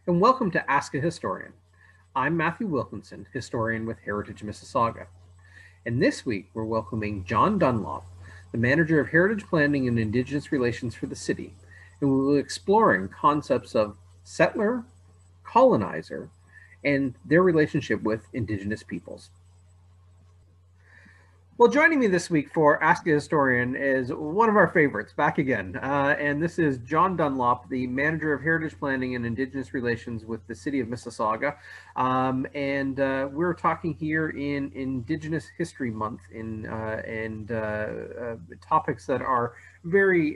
and welcome to Ask a Historian. I'm Matthew Wilkinson, historian with Heritage Mississauga. And this week we're welcoming John Dunlop, the manager of Heritage Planning and Indigenous Relations for the city, and we will be exploring concepts of settler, colonizer, and their relationship with Indigenous peoples. Well, joining me this week for Ask a Historian is one of our favorites, back again. And this is John Dunlop, the manager of Heritage Planning and Indigenous Relations with the City of Mississauga. We're talking here in Indigenous History Month and topics that are very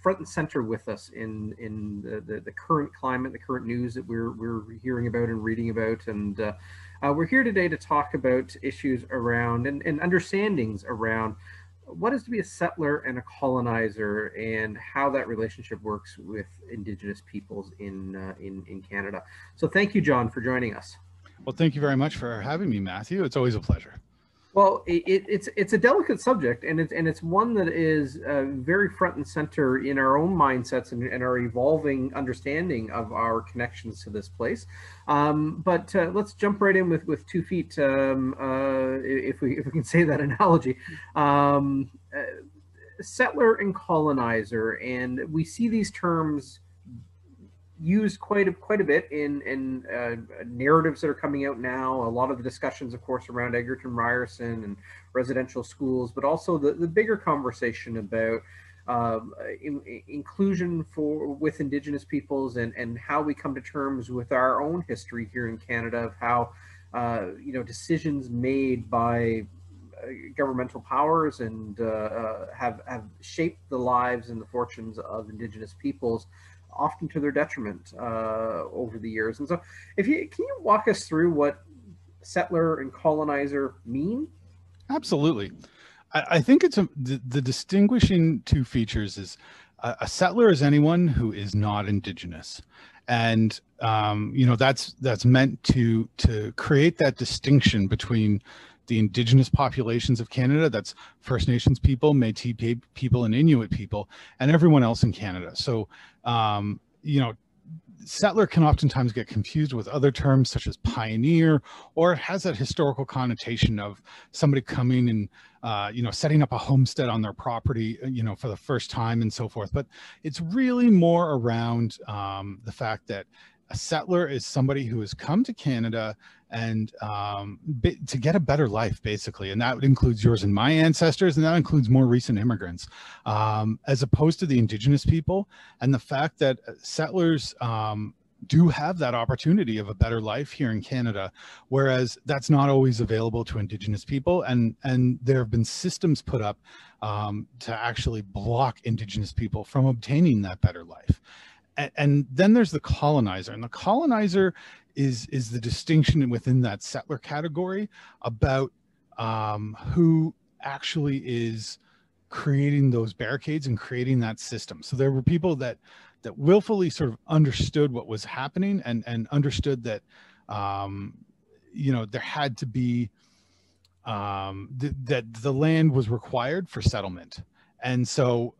front and center with us in the current climate, the current news that we're hearing about and reading about. And we're here today to talk about issues around and understandings around what is to be a settler and a colonizer and how that relationship works with Indigenous peoples in Canada. So thank you, John, for joining us. Well, thank you very much for having me, Matthew. It's always a pleasure. Well, it's a delicate subject, and it's one that is very front and center in our own mindsets and our evolving understanding of our connections to this place. But let's jump right in with 2 feet, if we can say that analogy. Settler and colonizer, and we see these terms used quite a bit in narratives that are coming out now. A lot of the discussions, of course, around Egerton Ryerson and residential schools, but also the bigger conversation about inclusion with Indigenous peoples and how we come to terms with our own history here in Canada of how decisions made by governmental powers and have shaped the lives and the fortunes of Indigenous peoples, often to their detriment over the years. And so can you walk us through what settler and colonizer mean? Absolutely. I think it's the distinguishing 2 features is a settler is anyone who is not Indigenous. And, that's meant to create that distinction between the Indigenous populations of Canada, that's First Nations people, Métis people, and Inuit people, and everyone else in Canada. So, settler can oftentimes get confused with other terms such as pioneer, or it has that historical connotation of somebody coming and, setting up a homestead on their property, for the first time and so forth. But it's really more around the fact that a settler is somebody who has come to Canada and to get a better life, basically. And that includes yours and my ancestors, and that includes more recent immigrants, as opposed to the Indigenous people. And the fact that settlers do have that opportunity of a better life here in Canada, whereas that's not always available to Indigenous people. And there have been systems put up to actually block Indigenous people from obtaining that better life. And then there's the colonizer, and the colonizer is the distinction within that settler category about who actually is creating those barricades and creating that system. So there were people that willfully sort of understood what was happening and understood that there had to be that the land was required for settlement. And so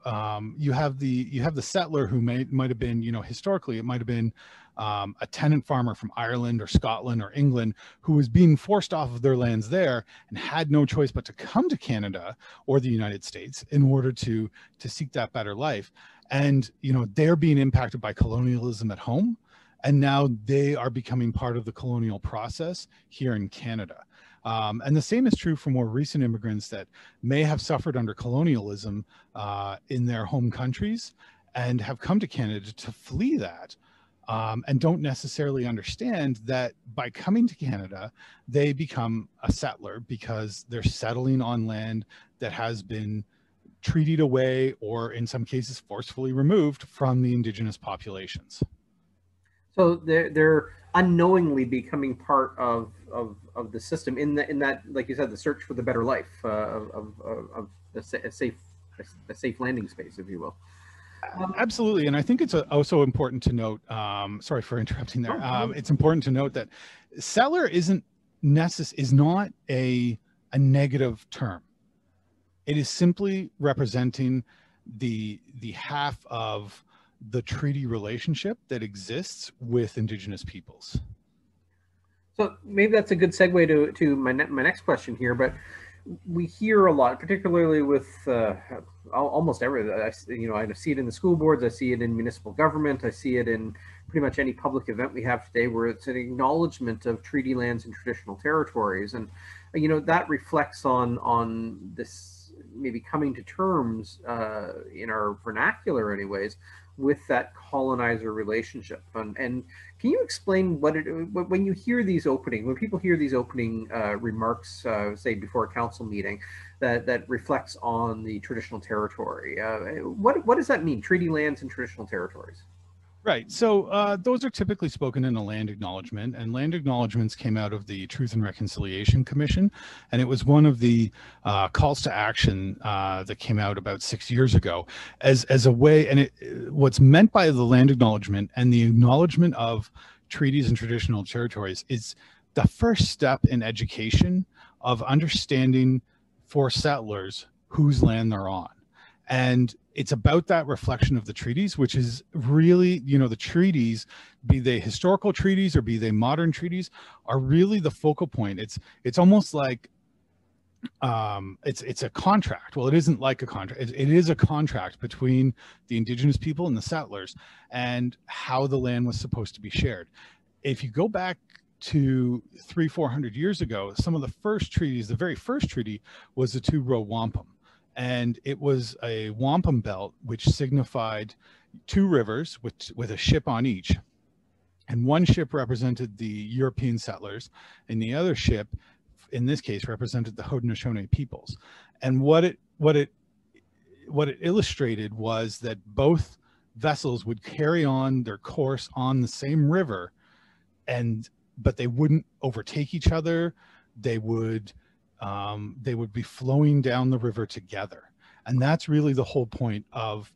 you have the settler who might have been, historically it might have been a tenant farmer from Ireland or Scotland or England who was being forced off of their lands there and had no choice but to come to Canada or the United States in order to seek that better life. And they're being impacted by colonialism at home, and now they are becoming part of the colonial process here in Canada. And the same is true for more recent immigrants that may have suffered under colonialism in their home countries and have come to Canada to flee that, and don't necessarily understand that by coming to Canada, they become a settler because they're settling on land that has been treated away or in some cases forcefully removed from the Indigenous populations. So they're unknowingly becoming part of the system in that, like you said, the search for the better life, of a safe landing space, if you will. Absolutely, and I think it's also important to note. Sorry for interrupting there. It's important to note that settler is not a negative term. It is simply representing the half of the treaty relationship that exists with Indigenous peoples. So maybe that's a good segue to my next question here, but we hear a lot, particularly with almost everything. I see it in the school boards, I see it in municipal government, I see it in pretty much any public event we have today, where it's an acknowledgement of treaty lands and traditional territories, and that reflects on this maybe coming to terms in our vernacular, anyways, with that colonizer relationship. And can you explain when you hear these when people hear these opening remarks, say before a council meeting, that reflects on the traditional territory? What does that mean, treaty lands and traditional territories? Right. So those are typically spoken in a land acknowledgement, and land acknowledgements came out of the Truth and Reconciliation Commission, and it was one of the calls to action that came out about 6 years ago as a way. And what's meant by the land acknowledgement and the acknowledgement of treaties and traditional territories is the first step in education of understanding for settlers whose land they're on. And it's about that reflection of the treaties, which is really, the treaties, be they historical treaties or be they modern treaties, are really the focal point. It's almost like it's a contract. Well, it isn't like a contract. It is a contract between the Indigenous people and the settlers, and how the land was supposed to be shared. If you go back to 300-400 years ago, some of the first treaties, the very first treaty was the two-row wampum. And it was a wampum belt, which signified two rivers with a ship on each. And one ship represented the European settlers, and the other ship, in this case, represented the Haudenosaunee peoples. And what it illustrated was that both vessels would carry on their course on the same river, but they wouldn't overtake each other. They would be flowing down the river together. And that's really the whole point of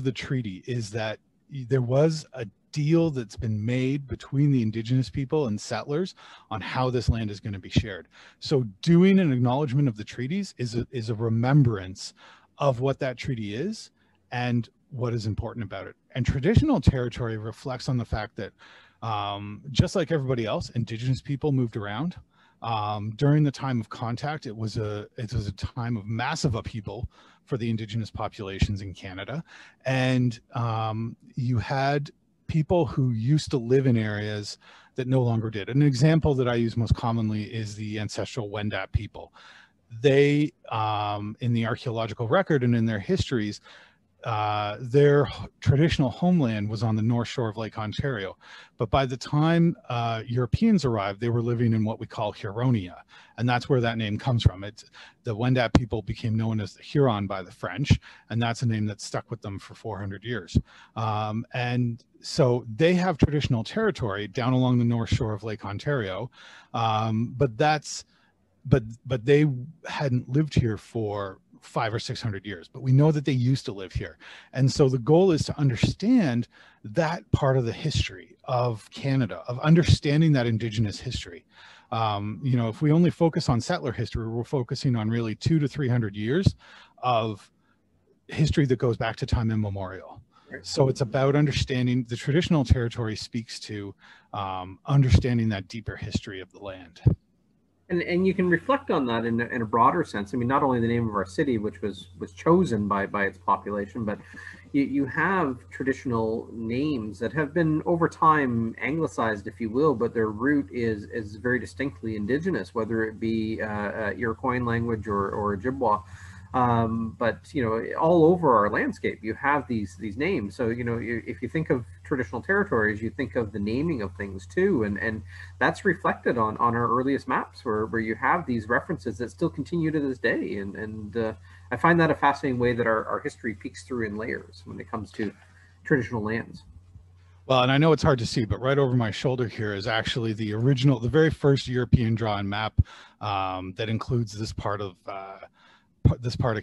the treaty, is that there was a deal that's been made between the Indigenous people and settlers on how this land is going to be shared. So doing an acknowledgement of the treaties is a remembrance of what that treaty is and what is important about it. And traditional territory reflects on the fact that just like everybody else, Indigenous people moved around. During the time of contact, it was a time of massive upheaval for the Indigenous populations in Canada, and you had people who used to live in areas that no longer did. An example that I use most commonly is the ancestral Wendat people. They, in the archaeological record and in their histories, their traditional homeland was on the north shore of Lake Ontario. But by the time Europeans arrived, they were living in what we call Huronia. And that's where that name comes from. The Wendat people became known as the Huron by the French, and that's a name that stuck with them for 400 years. And so they have traditional territory down along the north shore of Lake Ontario, but they hadn't lived here for 500 or 600 years, but we know that they used to live here. And so the goal is to understand that part of the history of Canada, of understanding that Indigenous history. If we only focus on settler history, we're focusing on really 200 to 300 years of history that goes back to time immemorial. So it's about understanding the traditional territory, speaks to understanding that deeper history of the land. And you can reflect on that in a broader sense. I mean, not only the name of our city, which was chosen by its population, but you have traditional names that have been over time anglicized, if you will, but their root is very distinctly Indigenous, whether it be Iroquois language or Ojibwa. But all over our landscape, you have these names. So if you think of traditional territories, you think of the naming of things too, and that's reflected on our earliest maps, where you have these references that still continue to this day. And I find that a fascinating way that our history peeks through in layers when it comes to traditional lands. Well, and I know it's hard to see, but right over my shoulder here is actually the very first European drawn map that includes this part of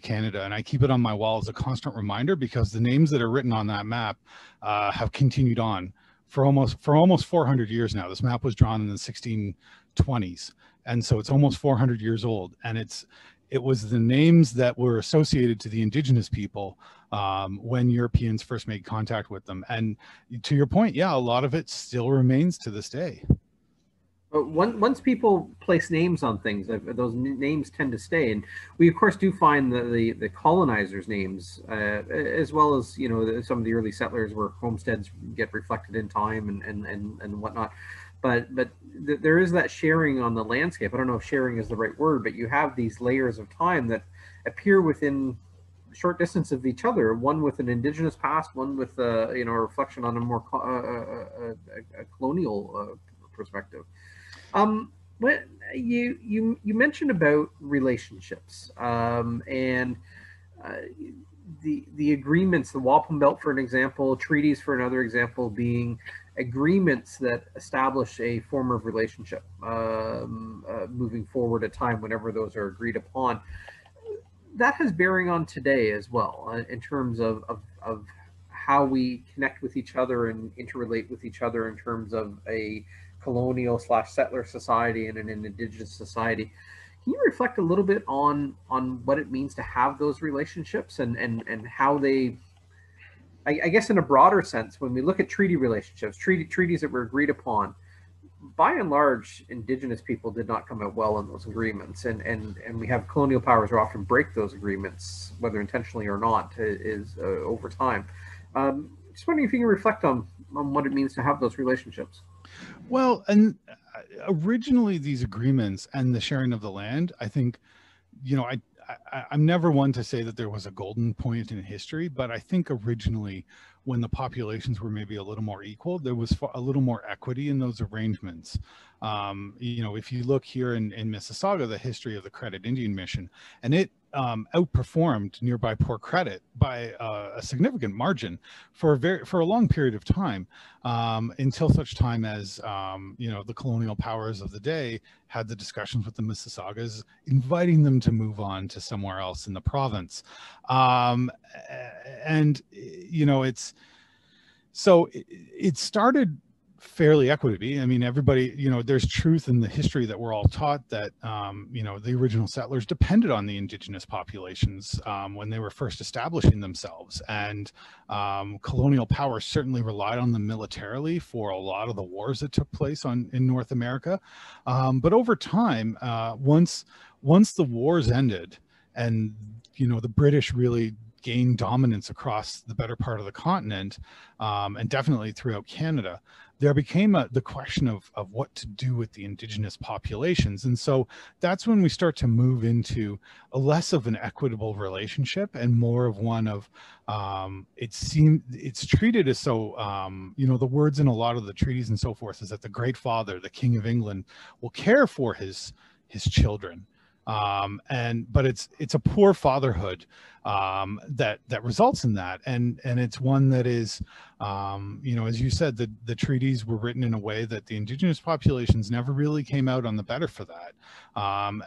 Canada, and I keep it on my wall as a constant reminder, because the names that are written on that map have continued on for almost 400 years now. This map was drawn in the 1620s, And so it's almost 400 years old. And it was the names that were associated to the indigenous people when Europeans first made contact with them. And to your point, yeah, a lot of it still remains to this day. But once people place names on things, those names tend to stay. And we, of course, do find the colonizers' names, as well as, you know, some of the early settlers where homesteads get reflected in time and whatnot. But there is that sharing on the landscape. I don't know if sharing is the right word, but you have these layers of time that appear within short distance of each other. One with an indigenous past, one with you know, a reflection on a more a colonial perspective. What you mentioned about relationships and the agreements, the Wampum Belt for an example, treaties for another example, being agreements that establish a form of relationship moving forward at time whenever those are agreed upon. That has bearing on today as well in terms of how we connect with each other and interrelate with each other in terms of a colonial / settler society and an indigenous society. Can you reflect a little bit on what it means to have those relationships and how they, I guess in a broader sense, when we look at treaty relationships, treaties that were agreed upon, by and large, indigenous people did not come out well in those agreements, and we have colonial powers who often break those agreements, whether intentionally or not, is over time. Just wondering if you can reflect on what it means to have those relationships. Well, and originally these agreements and the sharing of the land, I think, you know, I'm never one to say that there was a golden point in history, but I think originally when the populations were maybe a little more equal, there was a little more equity in those arrangements. You know, if you look here in Mississauga, the history of the Credit Indian Mission, and it outperformed nearby Port Credit by a significant margin for a long period of time, until such time as you know, the colonial powers of the day had the discussions with the Mississaugas, inviting them to move on to somewhere else in the province. And you know, it started fairly equitably. I mean, everybody, you know, there's truth in the history that we're all taught that, you know, the original settlers depended on the indigenous populations when they were first establishing themselves. And colonial powers certainly relied on them militarily for a lot of the wars that took place in North America. But over time, once the wars ended and, you know, the British really gained dominance across the better part of the continent, and definitely throughout Canada, there became the question of what to do with the indigenous populations. And so that's when we start to move into a less of an equitable relationship and more of one of, it's treated as so, you know, the words in a lot of the treaties and so forth is that the Great Father, the King of England, will care for his children. But it's a poor fatherhood that results in that, and it's one that is, you know, as you said, the treaties were written in a way that the indigenous populations never really came out on the better for that,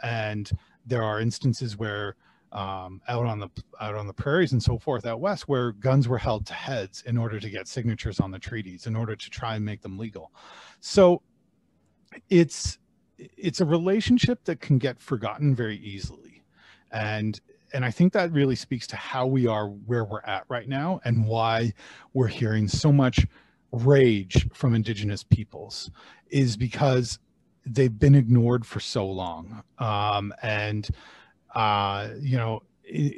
and there are instances where out on the prairies and so forth out west, where guns were held to heads in order to get signatures on the treaties in order to try and make them legal. So it's a relationship that can get forgotten very easily. And I think that really speaks to how we are where we're at right now and why we're hearing so much rage from indigenous peoples, is because they've been ignored for so long. You know,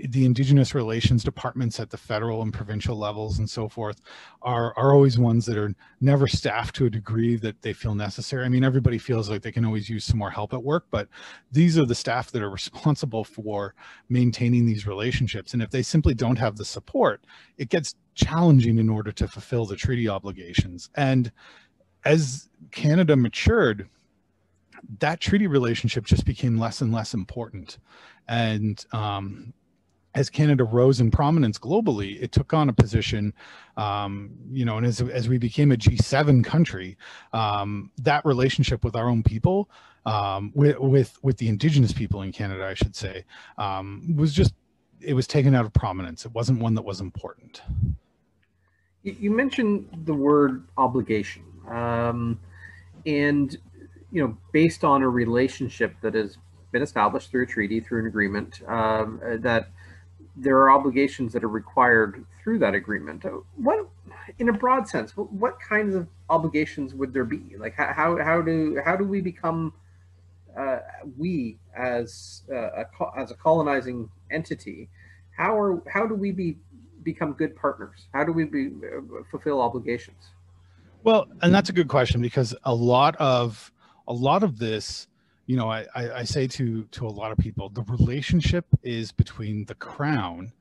the indigenous relations departments at the federal and provincial levels and so forth are always ones that are never staffed to a degree that they feel necessary. I mean, everybody feels like they can always use some more help at work, but these are the staff that are responsible for maintaining these relationships. And if they simply don't have the support, it gets challenging in order to fulfill the treaty obligations. And as Canada matured, that treaty relationship just became less and less important. And as Canada rose in prominence globally, it took on a position, you know, and as we became a G7 country, that relationship with our own people, with the indigenous people in Canada, I should say, it was taken out of prominence. It wasn't one that was important. You mentioned the word obligation, and based on a relationship that has been established through a treaty, through an agreement, that there are obligations that are required through that agreement. What, in a broad sense, what kinds of obligations would there be? Like how do we become we as a colonizing entity? How do we become good partners? How do we fulfill obligations? Well, and that's a good question, because a lot of this, I say to a lot of people, the relationship is between the Crown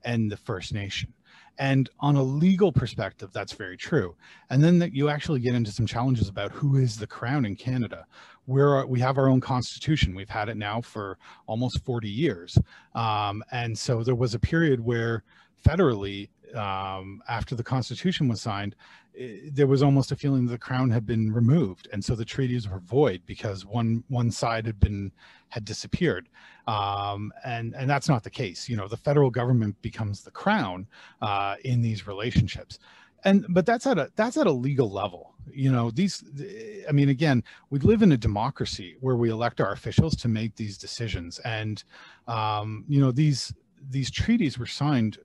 and the First Nation. And on a legal perspective, that's very true. And then that you actually get into some challenges about who is the Crown in Canada. We have our own constitution. We've had it now for almost 40 years. And so there was a period where federally, after the Constitution was signed, there was almost a feeling that the Crown had been removed, and so the treaties were void because one side had disappeared, and that's not the case. The federal government becomes the Crown in these relationships, but that's at a legal level. Again, we live in a democracy where we elect our officials to make these decisions, and these treaties were signed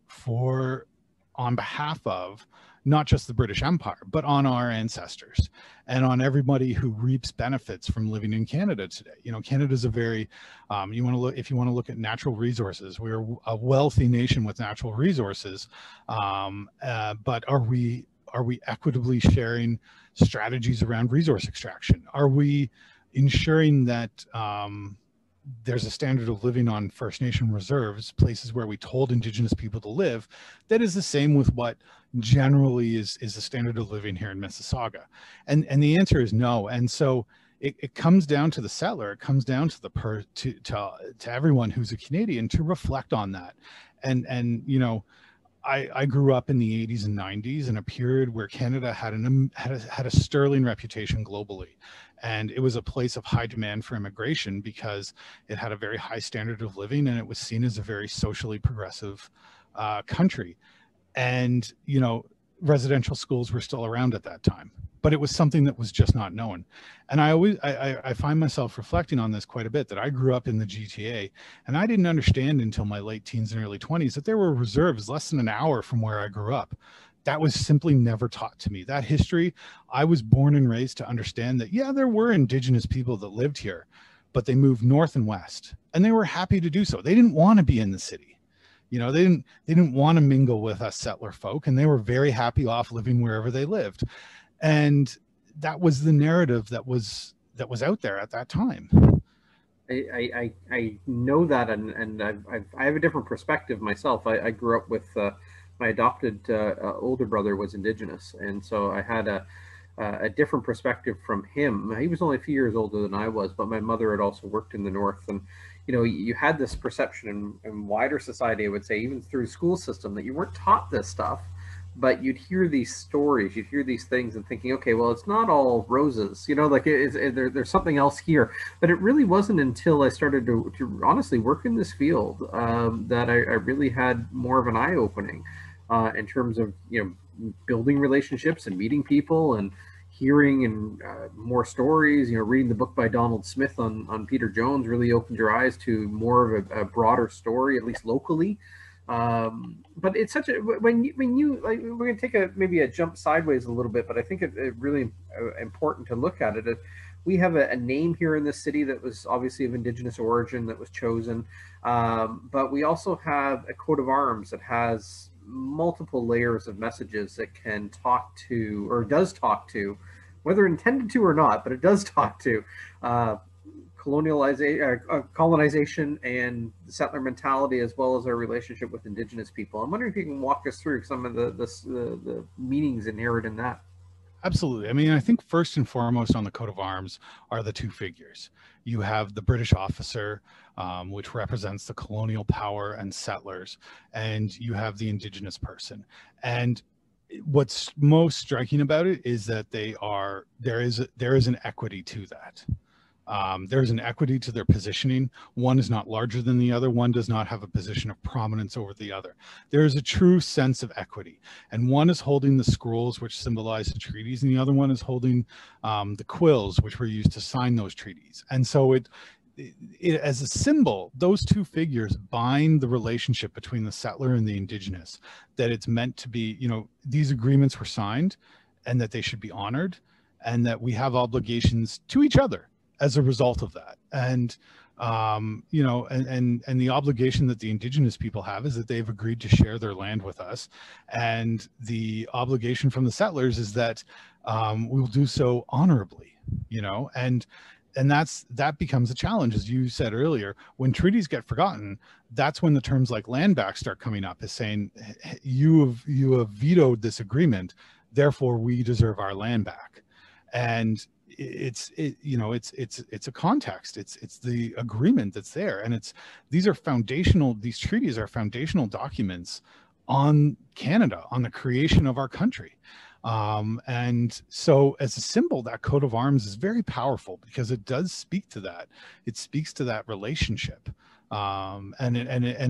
on behalf of not just the British Empire, but on our ancestors and on everybody who reaps benefits from living in Canada today. Canada's a very, if you want to look at natural resources, we're a wealthy nation with natural resources, but are we equitably sharing strategies around resource extraction? Are we ensuring that there's a standard of living on First Nation reserves, places where we told Indigenous people to live, that is the same with what generally is the standard of living here in Mississauga? And the answer is no. And so it comes down to the settler. It comes down to to everyone who's a Canadian to reflect on that. And I grew up in the 80s and 90s in a period where Canada had a sterling reputation globally. And it was a place of high demand for immigration because it had a very high standard of living, and it was seen as a very socially progressive country. And, residential schools were still around at that time, but it was something that was just not known. And I find myself reflecting on this quite a bit, that I grew up in the GTA, and I didn't understand until my late teens and early 20s that there were reserves less than an hour from where I grew up. That was simply never taught to me. That history, I was born and raised to understand that, yeah, there were Indigenous people that lived here, but they moved north and west, and they were happy to do so. They didn't want to be in the city. They didn't want to mingle with us settler folk, and they were very happy off living wherever they lived. And that was the narrative that was out there at that time. I know that, and I have a different perspective myself. I grew up with my adopted older brother was Indigenous, and so I had a different perspective from him. He was only a few years older than I was, but my mother had also worked in the North, and you had this perception in wider society, I would say, even through the school system, that you weren't taught this stuff, but you'd hear these stories, you'd hear these things, and thinking, okay, well, it's not all roses, there's something else here. But it really wasn't until I started to honestly work in this field that I really had more of an eye-opening in terms of building relationships and meeting people and hearing and more stories. Reading the book by Donald Smith on Peter Jones really opened your eyes to more of a broader story, at least locally. But it's such a, when you like, we're going to take maybe a jump sideways a little bit, but I think it really important to look at it. We have a name here in this city that was obviously of Indigenous origin that was chosen, but we also have a coat of arms that has multiple layers of messages that can talk to, or does talk to, whether intended to or not, but it does talk to colonization and the settler mentality, as well as our relationship with Indigenous people. I'm wondering if you can walk us through some of the meanings inherent in that. Absolutely. I think first and foremost on the coat of arms are the two figures. You have the British officer, which represents the colonial power and settlers, and you have the Indigenous person. And what's most striking about it is that there is an equity to that. There's an equity to their positioning. One is not larger than the other. One does not have a position of prominence over the other. There is a true sense of equity. And one is holding the scrolls, which symbolize the treaties, and the other one is holding the quills, which were used to sign those treaties. And so it as a symbol, those two figures bind the relationship between the settler and the Indigenous, that it's meant to be, you know, these agreements were signed and that they should be honored, and that we have obligations to each other as a result of that. And you know, and the obligation that the Indigenous people have is that they've agreed to share their land with us, and the obligation from the settlers is that we'll do so honorably, you know. And that becomes a challenge, as you said earlier. When treaties get forgotten, that's when the terms like land back start coming up, as saying, you have vetoed this agreement, therefore we deserve our land back. And it's a context. It's the agreement that's there, and these treaties are foundational documents on Canada, on the creation of our country. And so as a symbol, that coat of arms is very powerful because it does speak to that. It speaks to that relationship. And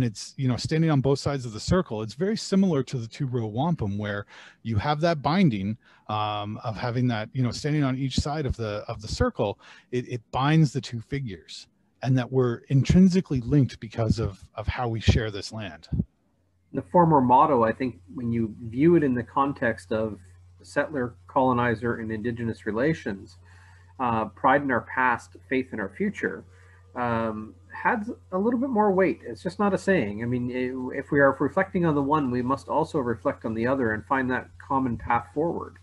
it's, you know, standing on both sides of the circle. It's very similar to the two-row wampum, where you have that binding of having that, you know, standing on each side of the circle. It binds the two figures, and that we're intrinsically linked because of how we share this land. The former motto, I think, when you view it in the context of settler, colonizer, and Indigenous relations, pride in our past, faith in our future, has a little bit more weight. It's just not a saying. I mean, if we are reflecting on the one, we must also reflect on the other and find that common path forward.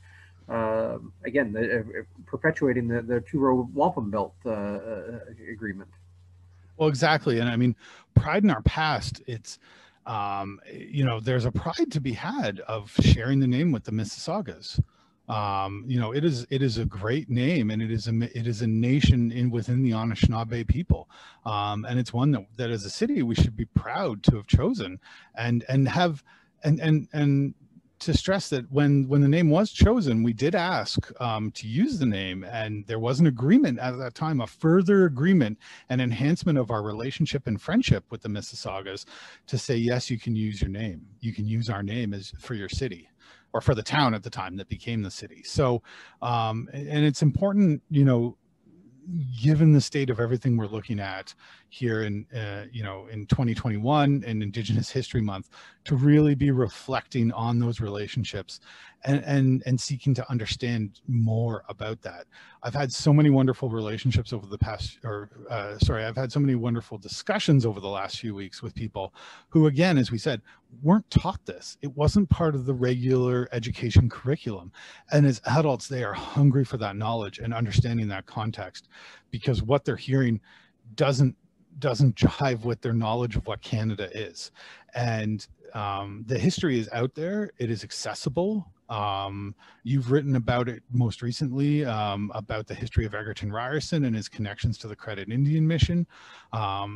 Again, perpetuating the two-row wampum belt agreement. Well, exactly. And I mean, pride in our past, it's, you know, there's a pride to be had of sharing the name with the Mississaugas. You know, it is a great name, and it is a nation within the Anishinaabe people, and it's one that as a city we should be proud to have chosen, and to stress that when the name was chosen, we did ask to use the name, and there was an agreement at that time, a further agreement and enhancement of our relationship and friendship with the Mississaugas, to say, yes, you can use your name. You can use our name as for your city, or for the town at the time that became the city. So, and it's important, you know, given the state of everything we're looking at here in, you know, in 2021 and Indigenous History Month, to really be reflecting on those relationships and seeking to understand more about that. I've had so many wonderful relationships over the past, I've had so many wonderful discussions over the last few weeks with people who, again, as we said, weren't taught this. It wasn't part of the regular education curriculum. And as adults, they are hungry for that knowledge and understanding that context, because what they're hearing doesn't jive with their knowledge of what Canada is. And the history is out there. It is accessible. You've written about it most recently, about the history of Egerton Ryerson and his connections to the Credit Indian Mission.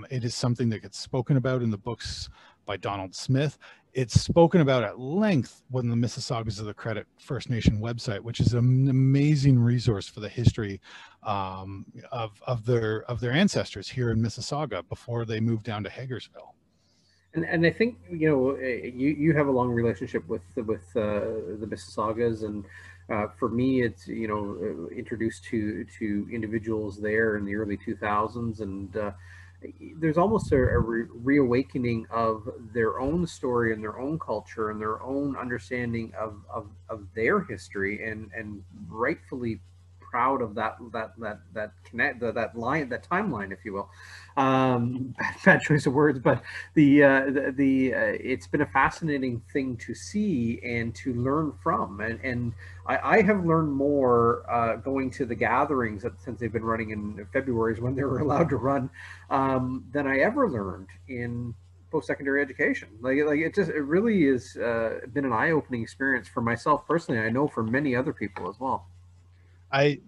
It is something that gets spoken about in the books by Donald Smith. It's spoken about at length within the Mississaugas of the Credit First Nation website, which is an amazing resource for the history of their ancestors here in Mississauga before they moved down to Hagersville. And I think, you know, you have a long relationship with the Mississaugas, and for me, it's, you know, introduced to individuals there in the early 2000s, and there's almost a reawakening of their own story and their own culture and their own understanding of their history, and rightfully proud of that timeline, if you will. Bad choice of words, but it's been a fascinating thing to see and to learn from, and I have learned more going to the gatherings since they've been running in February, when they were allowed to run, than I ever learned in post-secondary education. Like it really has been an eye-opening experience for myself personally. I know for many other people as well. I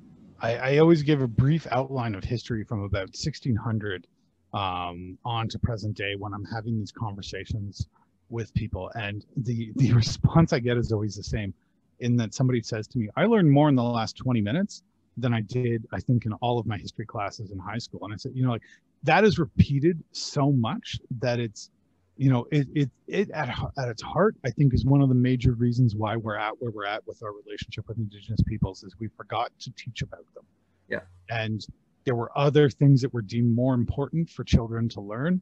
always give a brief outline of history from about 1600 on to present day when I'm having these conversations with people, and the response I get is always the same, in that somebody says to me, I learned more in the last 20 minutes than I did, I think, in all of my history classes in high school. And I said, like, that is repeated so much that it's, it at its heart, I think, is one of the major reasons why we're at where we're at with our relationship with Indigenous peoples, is we forgot to teach about them. Yeah. And there were other things that were deemed more important for children to learn.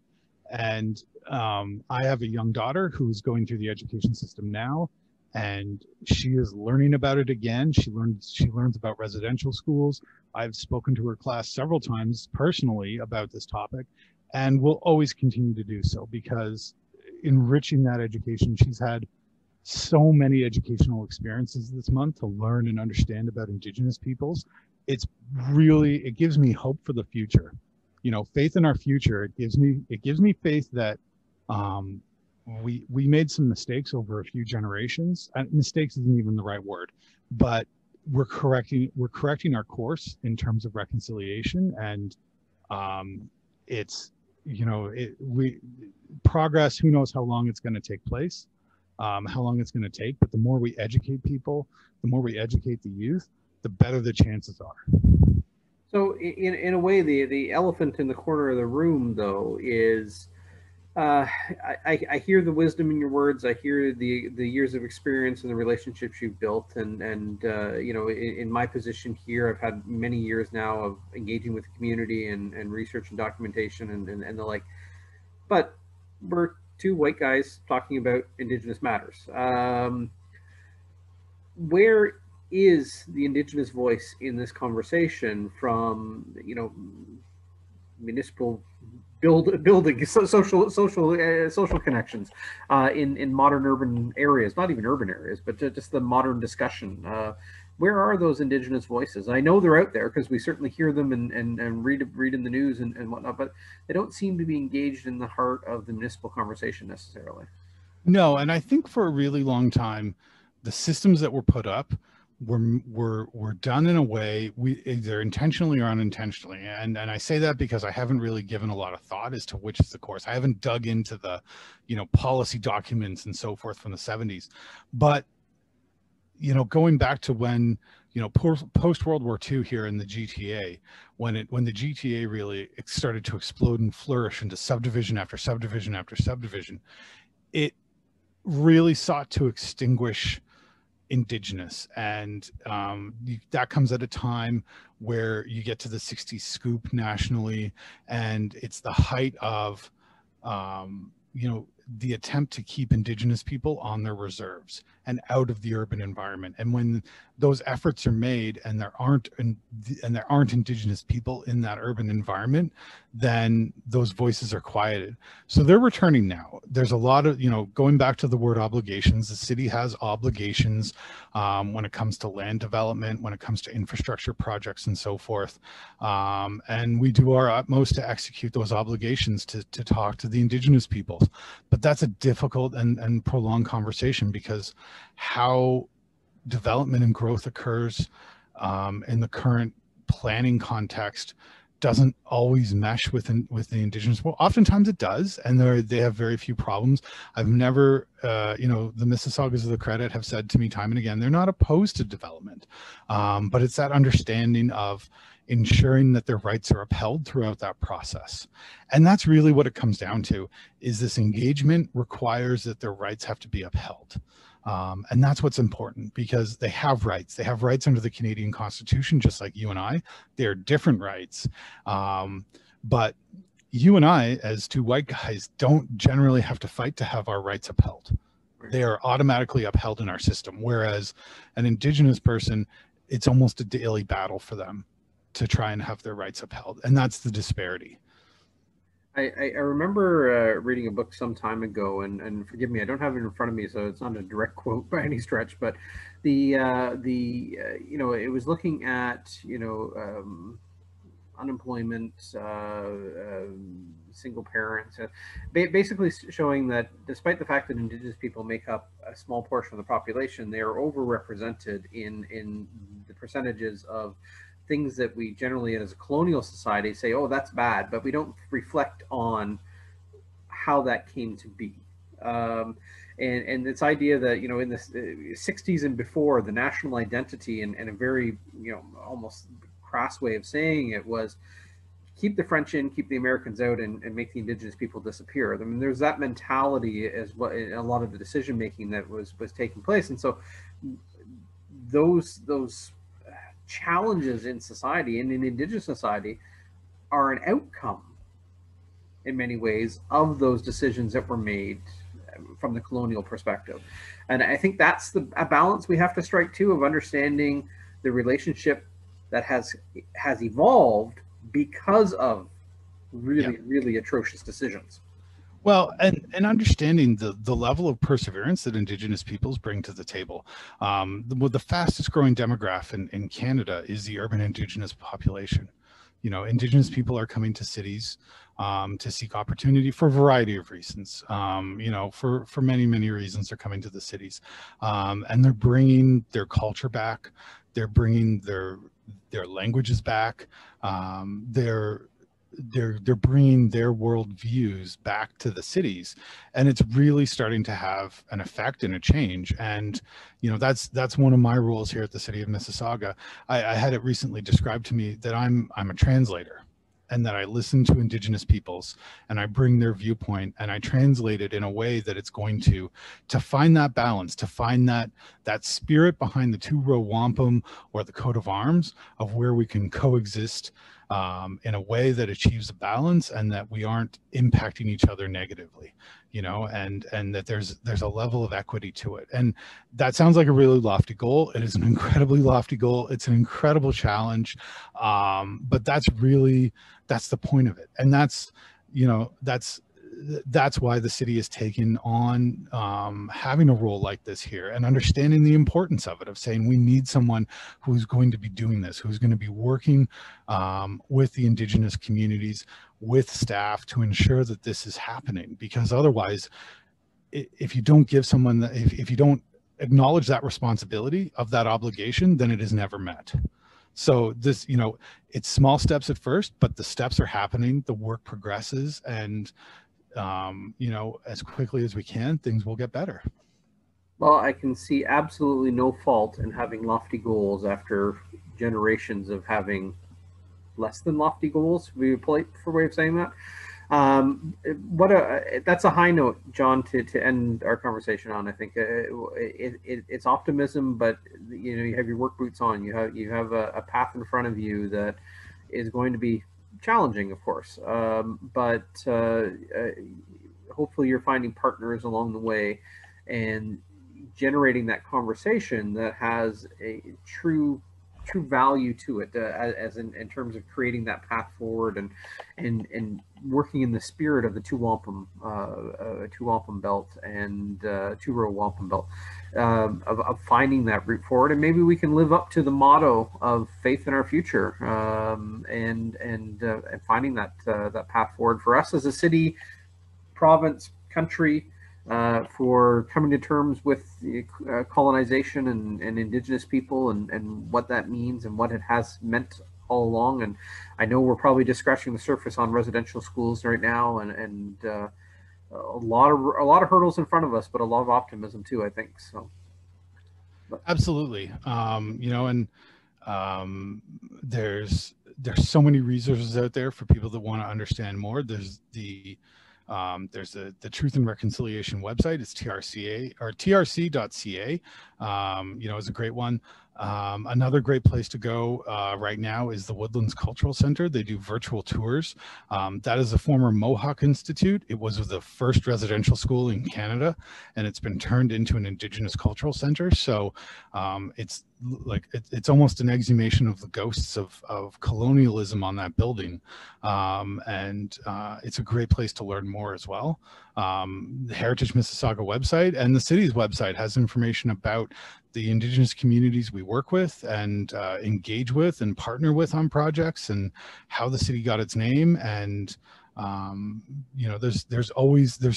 And I have a young daughter who's going through the education system now, and she is learning about it again. She learns about residential schools. I've spoken to her class several times personally about this topic, and will always continue to do so, because enriching that education, she's had so many educational experiences this month to learn and understand about Indigenous peoples. It gives me hope for the future, faith in our future. It gives me faith that we made some mistakes over a few generations. Mistakes isn't even the right word, but we're correcting our course in terms of reconciliation. And it's, progress, who knows how long it's going to take place, how long it's going to take, but the more we educate people, the more we educate the youth, the better the chances are. So in a way, the elephant in the corner of the room, though, is I hear the wisdom in your words. I hear the years of experience and the relationships you've built, and in my position here, I've had many years now of engaging with the community and research and documentation and the like. But we're two white guys talking about Indigenous matters. Where is the Indigenous voice in this conversation from, municipal building social connections in modern urban areas, not even urban areas, but just the modern discussion? Where are those Indigenous voices? I know they're out there because we certainly hear them and read in the news and whatnot, but they don't seem to be engaged in the heart of the municipal conversation necessarily. No, and I think for a really long time, the systems that were put up were done in a way, either intentionally or unintentionally. And I say that because I haven't really given a lot of thought as to which is the course. I haven't dug into the, policy documents and so forth from the 70s. But, going back to when, post World War II here in the GTA, when the GTA really started to explode and flourish into subdivision after subdivision after subdivision, it really sought to extinguish Indigenous. And that comes at a time where you get to the 60s scoop nationally, and it's the height of the attempt to keep Indigenous people on their reserves and out of the urban environment. And when those efforts are made and there aren't Indigenous people in that urban environment, then those voices are quieted. So they're returning now. There's a lot of, going back to the word obligations, the city has obligations when it comes to land development, when it comes to infrastructure projects and so forth. And we do our utmost to execute those obligations to talk to the Indigenous peoples. But that's a difficult and prolonged conversation, because how development and growth occurs in the current planning context doesn't always mesh with the Indigenous world. Oftentimes it does, and they have very few problems. I've never, the Mississaugas of the Credit have said to me time and again, they're not opposed to development, but it's that understanding of ensuring that their rights are upheld throughout that process. And that's really what it comes down to, is this engagement requires that their rights have to be upheld. And that's what's important, because they have rights. They have rights under the Canadian Constitution, just like you and I. They're different rights. But you and I, as two white guys, don't generally have to fight to have our rights upheld. They are automatically upheld in our system. Whereas an Indigenous person, it's almost a daily battle for them to try and have their rights upheld. And that's the disparity. I remember reading a book some time ago, and forgive me, I don't have it in front of me, so it's not a direct quote by any stretch, but it was looking at, unemployment, single parents, basically showing that despite the fact that Indigenous people make up a small portion of the population, they are overrepresented in the percentages of things that we generally as a colonial society say, oh, that's bad, but we don't reflect on how that came to be. And this idea that, in the 60s and before, the national identity and a very, almost crass way of saying it was keep the French in, keep the Americans out, and make the Indigenous people disappear. I mean, there's that mentality as well in a lot of the decision making that was taking place, and so those challenges in society and in Indigenous society are an outcome in many ways of those decisions that were made from the colonial perspective. And I think that's a balance we have to strike too, of understanding the relationship that has evolved because of really atrocious decisions. Well, and understanding the level of perseverance that Indigenous peoples bring to the table. The fastest growing demographic in Canada is the urban Indigenous population. You know, Indigenous people are coming to cities to seek opportunity for a variety of reasons. You know, for many reasons, they're coming to the cities, and they're bringing their culture back. They're bringing their languages back. They're bringing their worldviews back to the cities, and it's really starting to have an effect and a change. And you know, that's one of my roles here at the City of Mississauga. I had it recently described to me that I'm a translator, and that I listen to Indigenous peoples and I bring their viewpoint and I translate it in a way that it's going to find that balance, to find that spirit behind the two-row wampum or the coat of arms of where we can coexist in a way that achieves a balance and that we aren't impacting each other negatively, you know, and that there's a level of equity to it. And that sounds like a really lofty goal. It is an incredibly lofty goal. It's an incredible challenge. But that's the point of it. And that's, you know, that's why the city is taking on having a role like this here and understanding the importance of it, of saying we need someone who's going to be doing this, who's going to be working with the Indigenous communities, with staff, to ensure that this is happening. Because otherwise, if you don't give someone, if you don't acknowledge that responsibility of that obligation, then it is never met. So this, you know, it's small steps at first, but the steps are happening, the work progresses, and you know, as quickly as we can, things will get better. Well, I can see absolutely no fault in having lofty goals after generations of having less than lofty goals, would be a polite way of saying that. That's a high note, John, to end our conversation on. I think it's optimism, but you know, you have your work boots on. You have a path in front of you that is going to be challenging, of course, but hopefully you're finding partners along the way and generating that conversation that has a true value to it, as in terms of creating that path forward and working in the spirit of the two wampum belt and two-row wampum belt, of finding that route forward. And maybe we can live up to the motto of faith in our future, and finding that path forward for us as a city, province, country, for coming to terms with colonization and Indigenous people and what that means and what it has meant all along. And I know we're probably just scratching the surface on residential schools right now, and a lot of hurdles in front of us, but a lot of optimism too, I think. So absolutely. You know, and there's so many resources out there for people that want to understand more. There's the Truth and Reconciliation website. It's TRCA or trc.ca. You know, is a great one. Another great place to go right now is the Woodlands Cultural Center. They do virtual tours. That is a former Mohawk Institute. It was the first residential school in Canada, and it's been turned into an Indigenous cultural center. So it's like it's almost an exhumation of the ghosts of colonialism on that building, and it's a great place to learn more as well. The Heritage Mississauga website and the city's website has information about the Indigenous communities we work with and engage with and partner with on projects, and how the city got its name. And you know, there's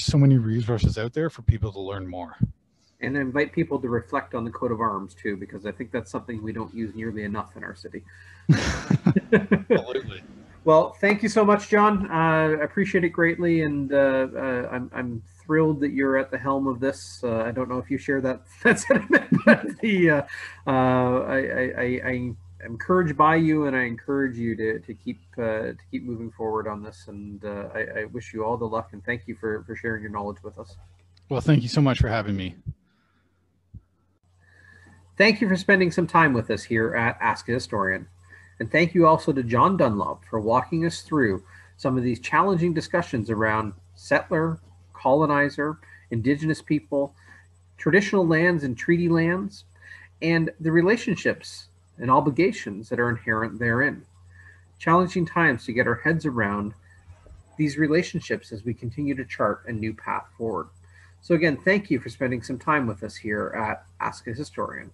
so many resources out there for people to learn more. And invite people to reflect on the coat of arms too, because I think that's something we don't use nearly enough in our city. Absolutely. Well, thank you so much, John. I appreciate it greatly, and I'm thrilled that you're at the helm of this. I don't know if you share that sentiment, but I encouraged by you, and I encourage you to keep moving forward on this. And I wish you all the luck, and thank you for sharing your knowledge with us. Well, thank you so much for having me. Thank you for spending some time with us here at Ask a Historian. And thank you also to John Dunlop for walking us through some of these challenging discussions around settler, colonizer, Indigenous people, traditional lands and treaty lands, and the relationships and obligations that are inherent therein. Challenging times to get our heads around these relationships as we continue to chart a new path forward. So again, thank you for spending some time with us here at Ask a Historian.